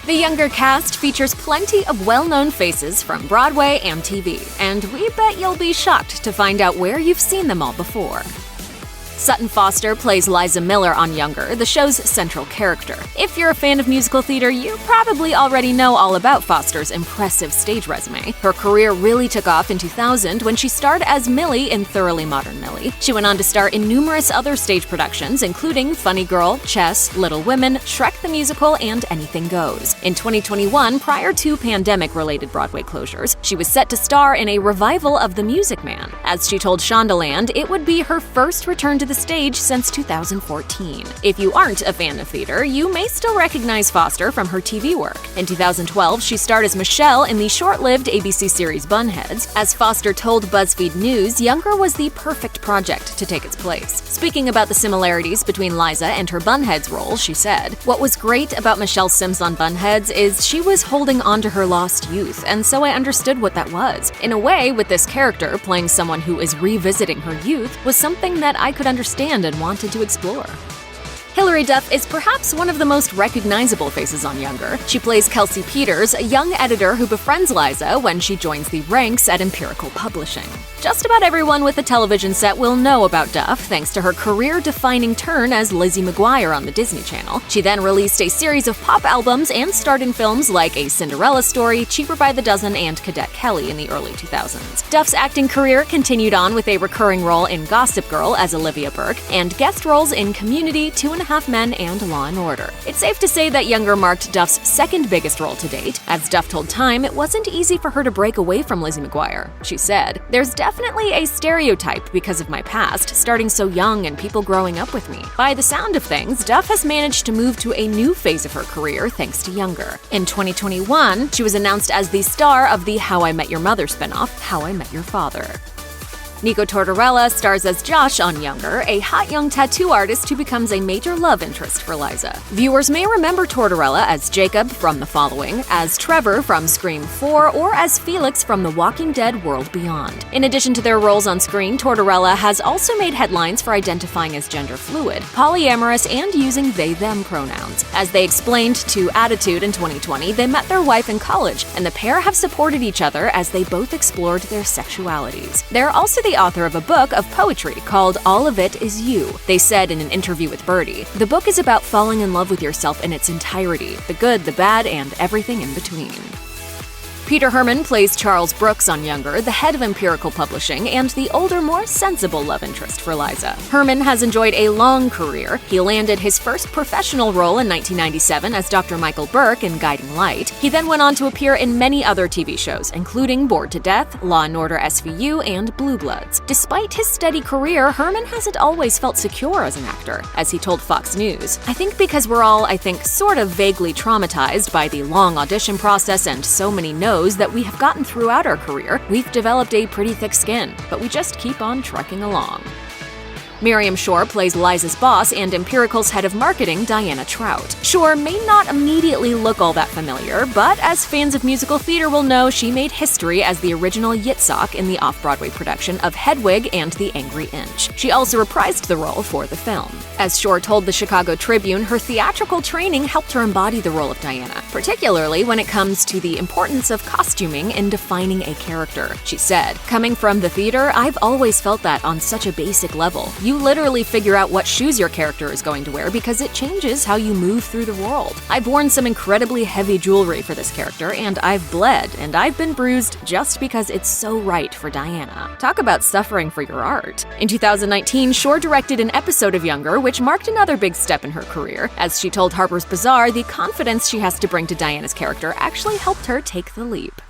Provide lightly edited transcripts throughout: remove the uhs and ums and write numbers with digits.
The younger cast features plenty of well-known faces from Broadway and TV, and we bet you'll be shocked to find out where you've seen them all before. Sutton Foster plays Liza Miller on Younger, the show's central character. If you're a fan of musical theater, you probably already know all about Foster's impressive stage resume. Her career really took off in 2000 when she starred as Millie in Thoroughly Modern Millie. She went on to star in numerous other stage productions, including Funny Girl, Chess, Little Women, Shrek the Musical, and Anything Goes. In 2021, prior to pandemic-related Broadway closures, she was set to star in a revival of The Music Man. As she told Shondaland, it would be her first return to the stage since 2014. If you aren't a fan of theater, you may still recognize Foster from her TV work. In 2012, she starred as Michelle in the short-lived ABC series Bunheads. As Foster told BuzzFeed News, Younger was the perfect project to take its place. Speaking about the similarities between Liza and her Bunheads role, she said, "What was great about Michelle Sims on Bunheads is she was holding on to her lost youth, and so I understood what that was. In a way, with this character, playing someone who is revisiting her youth was something that I could understand and wanted to explore." Hilary Duff is perhaps one of the most recognizable faces on Younger. She plays Kelsey Peters, a young editor who befriends Liza when she joins the ranks at Empirical Publishing. Just about everyone with a television set will know about Duff thanks to her career-defining turn as Lizzie McGuire on the Disney Channel. She then released a series of pop albums and starred in films like A Cinderella Story, Cheaper by the Dozen, and Cadet Kelly in the early 2000s. Duff's acting career continued on with a recurring role in Gossip Girl as Olivia Burke and guest roles in Community, Two and a Half Men, and Law and Order. It's safe to say that Younger marked Duff's second biggest role to date. As Duff told Time, it wasn't easy for her to break away from Lizzie McGuire. She said, "There's definitely a stereotype because of my past, starting so young and people growing up with me. By the sound of things, Duff has managed to move to a new phase of her career thanks to Younger." In 2021, she was announced as the star of the How I Met Your Mother spinoff, How I Met Your Father. Nico Tortorella stars as Josh on Younger, a hot young tattoo artist who becomes a major love interest for Liza. Viewers may remember Tortorella as Jacob from The Following, as Trevor from Scream 4, or as Felix from The Walking Dead World Beyond. In addition to their roles on screen, Tortorella has also made headlines for identifying as gender fluid, polyamorous, and using they/them pronouns. As they explained to Attitude in 2020, they met their wife in college, and the pair have supported each other as they both explored their sexualities. They're also the author of a book of poetry called All of It Is You. They said in an interview with Birdie, "The book is about falling in love with yourself in its entirety, the good, the bad, and everything in between." Peter Herman plays Charles Brooks on Younger, the head of Empirical Publishing, and the older, more sensible love interest for Liza. Herman has enjoyed a long career. He landed his first professional role in 1997 as Dr. Michael Burke in Guiding Light. He then went on to appear in many other TV shows, including Bored to Death, Law and Order SVU, and Blue Bloods. Despite his steady career, Herman hasn't always felt secure as an actor. As he told Fox News, "I think because we're all, sort of vaguely traumatized by the long audition process and so many no's that we have gotten throughout our career, we've developed a pretty thick skin, but we just keep on trucking along." Miriam Shore plays Liza's boss and Empirical's head of marketing, Diana Trout. Shore may not immediately look all that familiar, but as fans of musical theater will know, she made history as the original Yitzhak in the off-Broadway production of Hedwig and the Angry Inch. She also reprised the role for the film. As Shore told the Chicago Tribune, her theatrical training helped her embody the role of Diana, particularly when it comes to the importance of costuming in defining a character. She said, "Coming from the theater, I've always felt that on such a basic level. You literally figure out what shoes your character is going to wear because it changes how you move through the world. I've worn some incredibly heavy jewelry for this character, and I've bled, and I've been bruised just because it's so right for Diana." Talk about suffering for your art. In 2019, Shore directed an episode of Younger, which marked another big step in her career. As she told Harper's Bazaar, the confidence she has to bring to Diana's character actually helped her take the leap.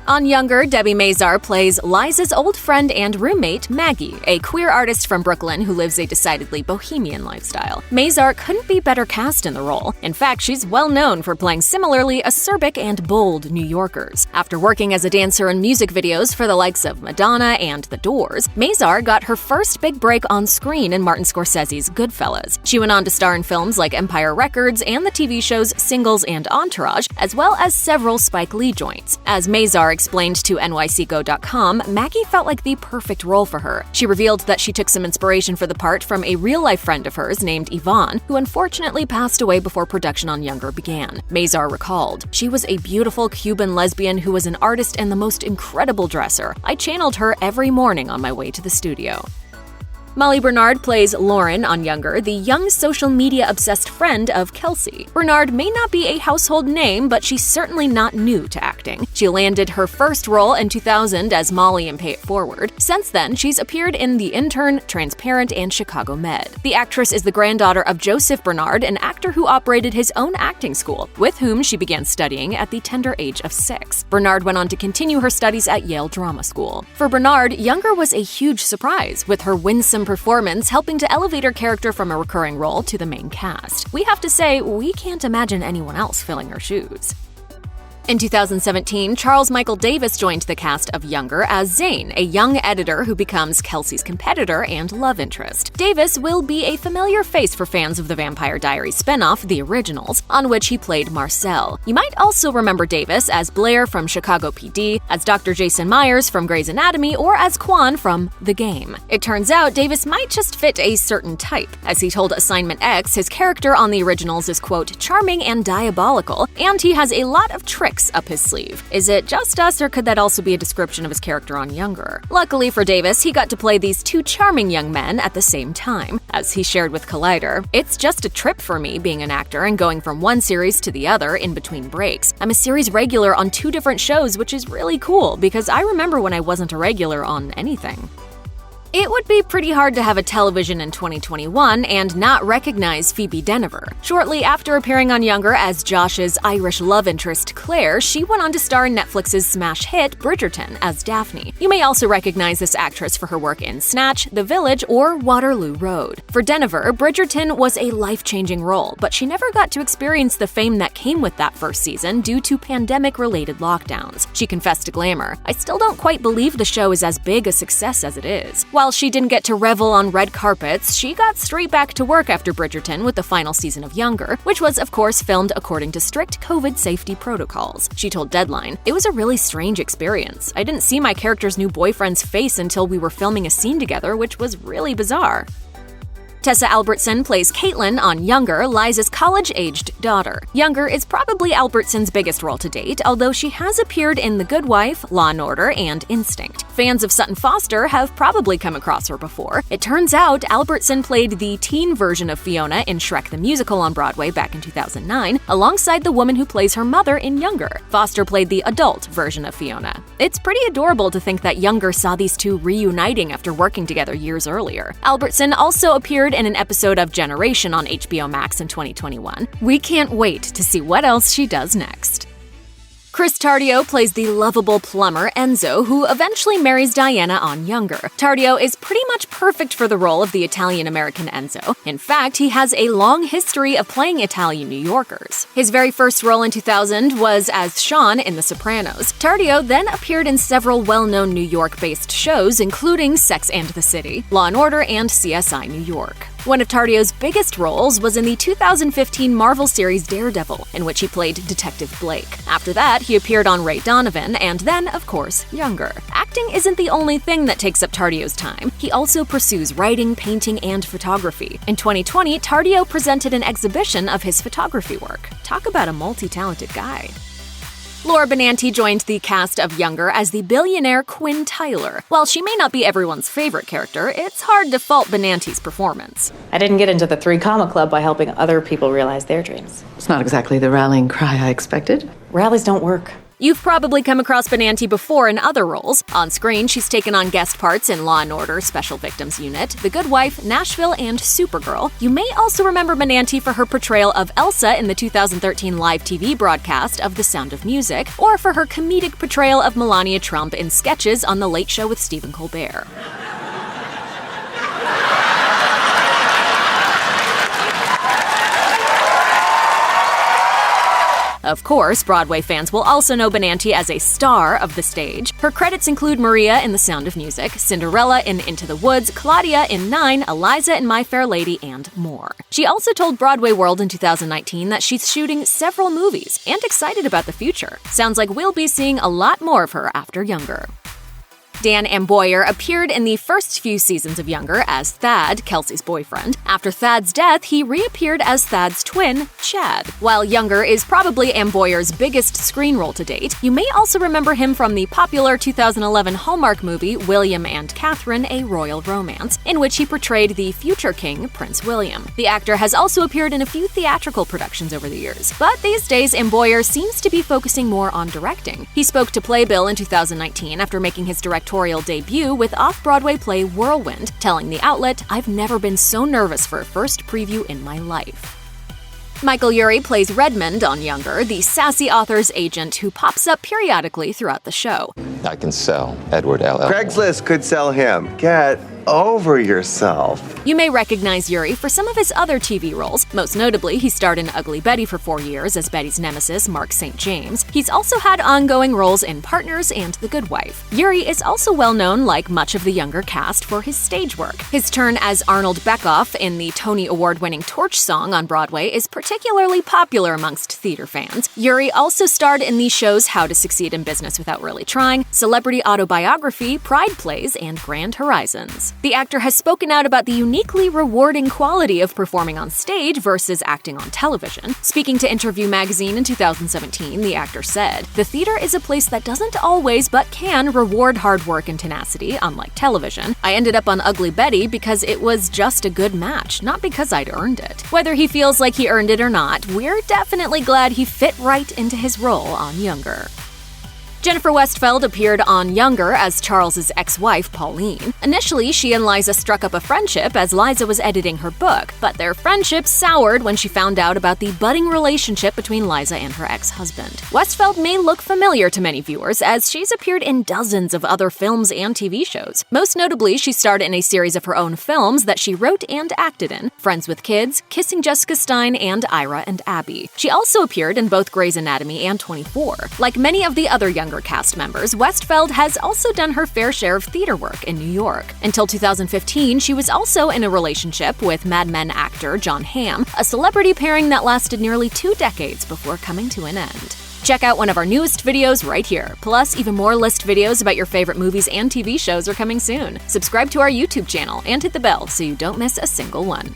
On Younger, Debbie Mazar plays Liza's old friend and roommate, Maggie, a queer artist from Brooklyn who lives a decidedly bohemian lifestyle. Mazar couldn't be better cast in the role. In fact, she's well known for playing similarly acerbic and bold New Yorkers. After working as a dancer in music videos for the likes of Madonna and The Doors, Mazar got her first big break on screen in Martin Scorsese's Goodfellas. She went on to star in films like Empire Records and the TV shows Singles and Entourage, as well as several Spike Lee joints. As Mazar explained to NYCGo.com, Maggie felt like the perfect role for her. She revealed that she took some inspiration for the part from a real-life friend of hers named Yvonne, who unfortunately passed away before production on Younger began. Mazar recalled, "She was a beautiful Cuban lesbian who was an artist and the most incredible dresser. I channeled her every morning on my way to the studio." Molly Bernard plays Lauren on Younger, the young social media-obsessed friend of Kelsey. Bernard may not be a household name, but she's certainly not new to acting. She landed her first role in 2000 as Molly in Pay It Forward. Since then, she's appeared in The Intern, Transparent, and Chicago Med. The actress is the granddaughter of Joseph Bernard, an actor who operated his own acting school, with whom she began studying at the tender age of 6. Bernard went on to continue her studies at Yale Drama School. For Bernard, Younger was a huge surprise, with her winsome performance helping to elevate her character from a recurring role to the main cast. We have to say, we can't imagine anyone else filling her shoes. In 2017, Charles Michael Davis joined the cast of Younger as Zane, a young editor who becomes Kelsey's competitor and love interest. Davis will be a familiar face for fans of the Vampire Diaries spinoff, The Originals, on which he played Marcel. You might also remember Davis as Blair from Chicago PD, as Dr. Jason Myers from Grey's Anatomy, or as Quan from The Game. It turns out Davis might just fit a certain type. As he told Assignment X, his character on The Originals is, quote, charming and diabolical, and he has a lot of tricks up his sleeve. Is it just us, or could that also be a description of his character on Younger? Luckily for Davis, he got to play these two charming young men at the same time. As he shared with Collider, "It's just a trip for me being an actor and going from one series to the other in between breaks. I'm a series regular on 2 different shows, which is really cool because I remember when I wasn't a regular on anything." It would be pretty hard to have a television in 2021 and not recognize Phoebe Dynevor. Shortly after appearing on Younger as Josh's Irish love interest Claire, she went on to star in Netflix's smash hit Bridgerton as Daphne. You may also recognize this actress for her work in Snatch, The Village, or Waterloo Road. For Dynevor, Bridgerton was a life-changing role, but she never got to experience the fame that came with that first season due to pandemic-related lockdowns. She confessed to Glamour, "I still don't quite believe the show is as big a success as it is." While she didn't get to revel on red carpets, she got straight back to work after Bridgerton with the final season of Younger, which was, of course, filmed according to strict COVID safety protocols. She told Deadline, "It was a really strange experience. I didn't see my character's new boyfriend's face until we were filming a scene together, which was really bizarre." Tessa Albertson plays Caitlin on Younger, Liza's college-aged daughter. Younger is probably Albertson's biggest role to date, although she has appeared in The Good Wife, Law & Order, and Instinct. Fans of Sutton Foster have probably come across her before. It turns out Albertson played the teen version of Fiona in Shrek the Musical on Broadway back in 2009, alongside the woman who plays her mother in Younger. Foster played the adult version of Fiona. It's pretty adorable to think that Younger saw these two reuniting after working together years earlier. Albertson also appeared in an episode of Generation on HBO Max in 2021. We can't wait to see what else she does next. Chris Tardio plays the lovable plumber Enzo, who eventually marries Diana on Younger. Tardio is pretty much perfect for the role of the Italian-American Enzo. In fact, he has a long history of playing Italian New Yorkers. His very first role in 2000 was as Sean in The Sopranos. Tardio then appeared in several well-known New York-based shows, including Sex and the City, Law & Order, and CSI New York. One of Tardio's biggest roles was in the 2015 Marvel series Daredevil, in which he played Detective Blake. After that, he appeared on Ray Donovan, and then, of course, Younger. Acting isn't the only thing that takes up Tardio's time. He also pursues writing, painting, and photography. In 2020, Tardio presented an exhibition of his photography work. Talk about a multi-talented guy. Laura Benanti joined the cast of Younger as the billionaire Quinn Tyler. While she may not be everyone's favorite character, it's hard to fault Benanti's performance. I didn't get into the 3 Comma Club by helping other people realize their dreams. It's not exactly the rallying cry I expected. Rallies don't work. You've probably come across Benanti before in other roles. On screen, she's taken on guest parts in Law & Order, Special Victims Unit, The Good Wife, Nashville, and Supergirl. You may also remember Benanti for her portrayal of Elsa in the 2013 live TV broadcast of The Sound of Music, or for her comedic portrayal of Melania Trump in sketches on The Late Show with Stephen Colbert. Of course, Broadway fans will also know Benanti as a star of the stage. Her credits include Maria in The Sound of Music, Cinderella in Into the Woods, Claudia in 9, Eliza in My Fair Lady, and more. She also told Broadway World in 2019 that she's shooting several movies and excited about the future. Sounds like we'll be seeing a lot more of her after Younger. Dan Amboyer appeared in the first few seasons of Younger as Thad, Kelsey's boyfriend. After Thad's death, he reappeared as Thad's twin, Chad. While Younger is probably Amboyer's biggest screen role to date, you may also remember him from the popular 2011 Hallmark movie William and Catherine: A Royal Romance, in which he portrayed the future king, Prince William. The actor has also appeared in a few theatrical productions over the years, but these days Amboyer seems to be focusing more on directing. He spoke to Playbill in 2019 after making his directorial debut with off-Broadway play Whirlwind, telling the outlet, "I've never been so nervous for a first preview in my life." Michael Urie plays Redmond on Younger, the sassy author's agent who pops up periodically throughout the show. I can sell Edward L.L. Craigslist could sell him. Get over yourself. You may recognize Urie for some of his other TV roles. Most notably, he starred in Ugly Betty for 4 years as Betty's nemesis, Mark St. James. He's also had ongoing roles in Partners and The Good Wife. Urie is also well known, like much of the Younger cast, for his stage work. His turn as Arnold Beckoff in the Tony Award-winning Torch Song on Broadway is particularly popular amongst theater fans. Urie also starred in the shows How to Succeed in Business Without Really Trying, Celebrity Autobiography, Pride Plays, and Grand Horizons. The actor has spoken out about the uniquely rewarding quality of performing on stage versus acting on television. Speaking to Interview magazine in 2017, the actor said, "The theater is a place that doesn't always but can reward hard work and tenacity, unlike television. I ended up on Ugly Betty because it was just a good match, not because I'd earned it." Whether he feels like he earned it or not, we're definitely glad he fit right into his role on Younger. Jennifer Westfeld appeared on Younger as Charles's ex-wife, Pauline. Initially, she and Liza struck up a friendship as Liza was editing her book, but their friendship soured when she found out about the budding relationship between Liza and her ex-husband. Westfeld may look familiar to many viewers as she's appeared in dozens of other films and TV shows. Most notably, she starred in a series of her own films that she wrote and acted in: Friends with Kids, Kissing Jessica Stein, and Ira and Abby. She also appeared in both Grey's Anatomy and 24. Like many of the other Younger cast members, Westfeld has also done her fair share of theater work in New York. Until 2015, she was also in a relationship with Mad Men actor Jon Hamm, a celebrity pairing that lasted nearly 2 decades before coming to an end. Check out one of our newest videos right here. Plus, even more list videos about your favorite movies and TV shows are coming soon. Subscribe to our YouTube channel and hit the bell so you don't miss a single one.